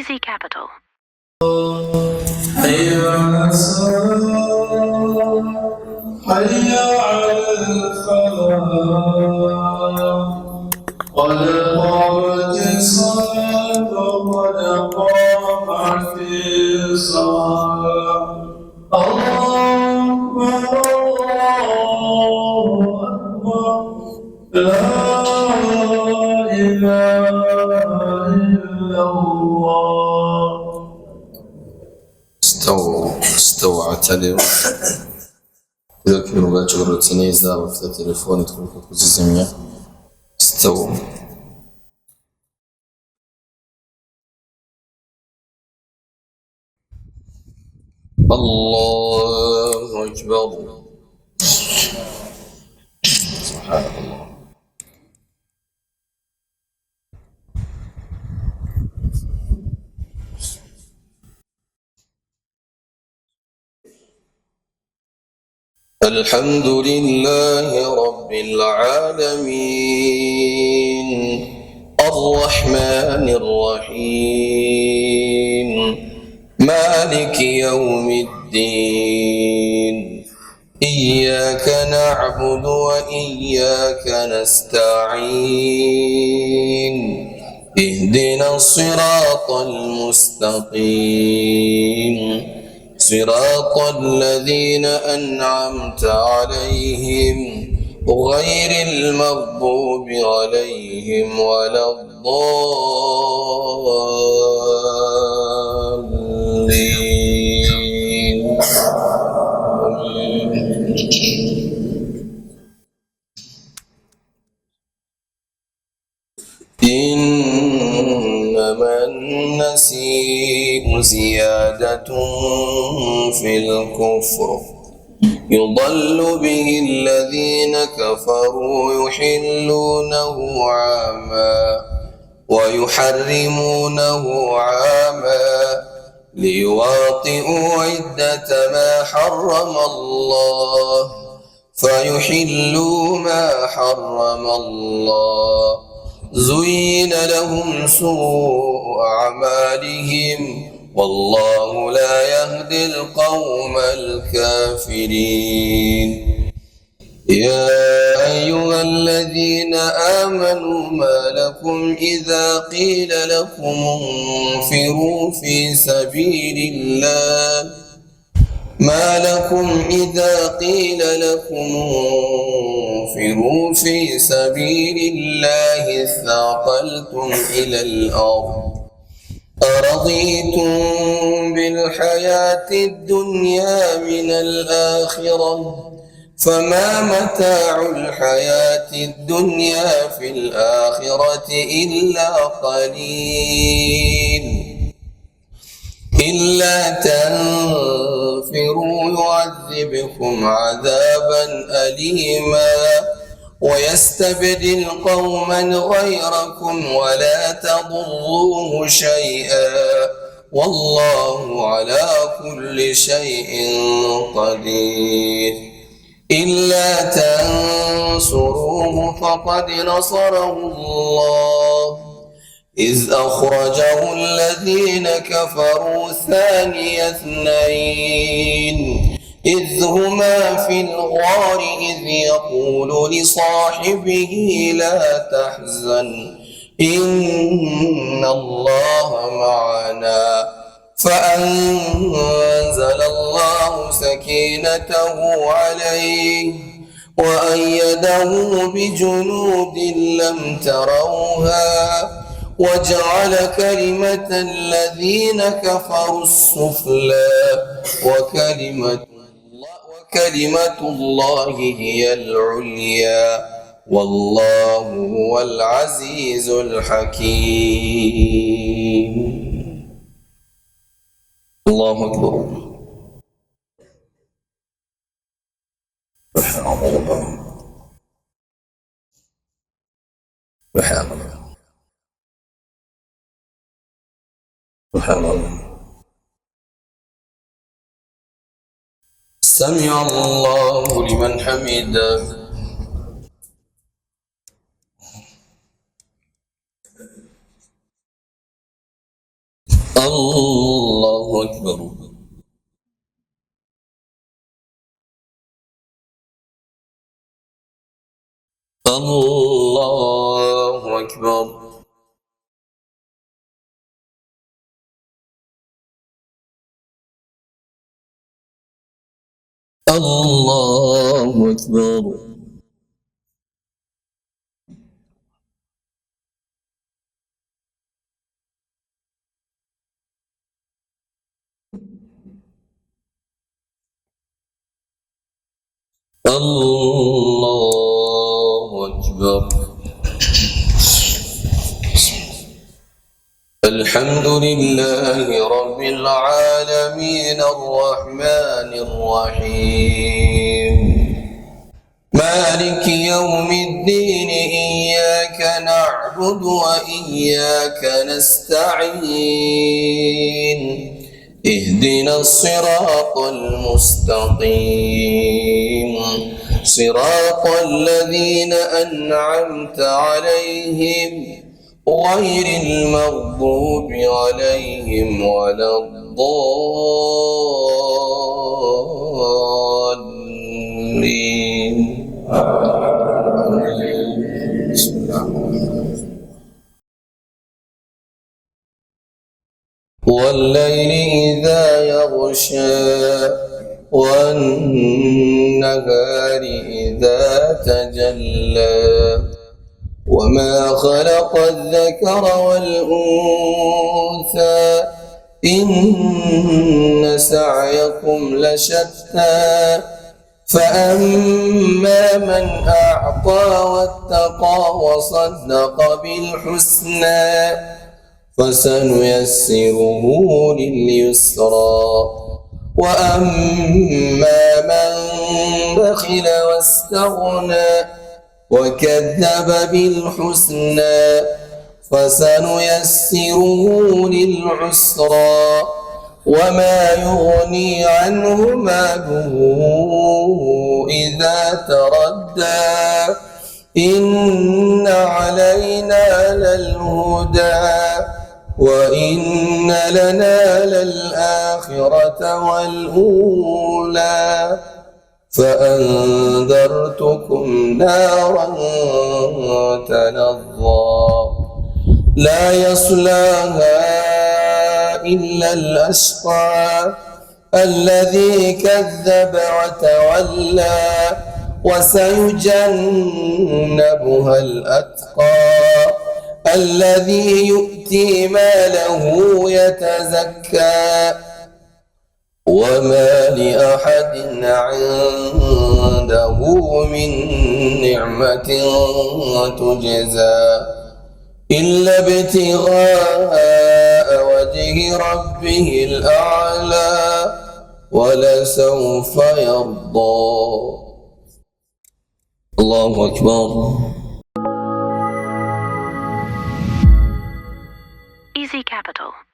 Easy Capital. حي على الصلاة حي على الفلاح قد قامت الصلاة قد قامت الصلاة الله أكبر لا إله إلا الله. استووا اعتدلوا. ذكروا ما تشغلوا التنيزة وفتح التليفون يدخلوا في الزمية. استووا. الله أكبر. سبحان الله. الحمد لله رب العالمين الرحمن الرحيم مالك يوم الدين إياك نعبد وإياك نستعين اهدنا الصراط المستقيم صراط الذين أنعمت عليهم غير المغضوب عليهم ولا الضالين. إنما النسيء زيادة في الكفر يضل به الذين كفروا يحلونه عاما ويحرمونه عاما ليواطئوا عدة ما حرم الله فيحلوا ما حرم الله زين لهم سوء أعمالهم والله لا يهدي القوم الكافرين. يا أيها الذين آمنوا ما لكم إذا قيل لكم انفروا في سبيل الله ما لكم إذا قيل لكم انفروا في سبيل الله اثاقلتم إلى الأرض أرضيتم بالحياة الدنيا من الآخرة فما متاع الحياة الدنيا في الآخرة إلا قليل إلا تنفروا يعذبكم عذابا أليما ويستبدل قوما غيركم ولا تضروه شيئا والله على كل شيء قدير. إلا تنصروه فقد نصره الله إذ أخرجه الذين كفروا ثاني اثنين إذ هما في الغار إذ يقول لصاحبه لا تحزن إن الله معنا فأنزل الله سكينته عليه وأيده بجنود لم تروها وجعل كلمة الذين كفروا السفلى وكلمة الله هي العليا والله هو العزيز الحكيم. الله أكبر. سبحان الله. سبحان الله. سبحان الله. سمع الله لمن حمده. الله أكبر. الله أكبر. الله أكبر. الله أكبر. الحمد لله رب العالمين الرحمن الرحيم مالك يوم الدين إياك نعبد وإياك نستعين اهدنا الصراط المستقيم صراط الذين أنعمت عليهم غير المغضوب عليهم ولا الضالين. والليل إذا يغشى والنهار إذا تجلى وما خلق الذكر والأنثى إن سعيكم لشتى فأما من أعطى واتقى وصدق بالحسنى فسنيسره لليسرى وأما من بخل واستغنى وكذب بالحسنى فسنيسره للعسرى وما يغني عنه ماله إذا تردى إن علينا للهدى وإن لنا للآخرة والأولى فأنذرتكم نارا تلظى لا يصلاها إلا الأشقى الذي كذب وتولى وسيجنبها الأتقى الذي يؤتي ماله يتزكى وما لأحد عنده من نعمة تجزى إلا ابتغاء وجه ربه الأعلى ولسوف يرضى. الله أكبر. Easy Capital.